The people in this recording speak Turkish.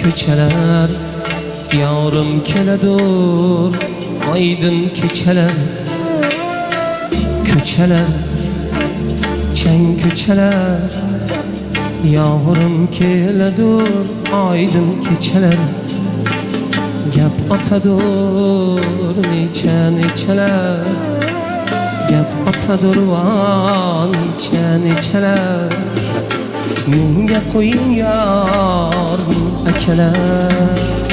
ko'chalar yorim keladur oydin kechalar ko'chalar chang ko'chalar yorim keladur oydin kechalar gap otadur necha nechalar gap otadur van necha nechalar Munga qo'ying yor akalar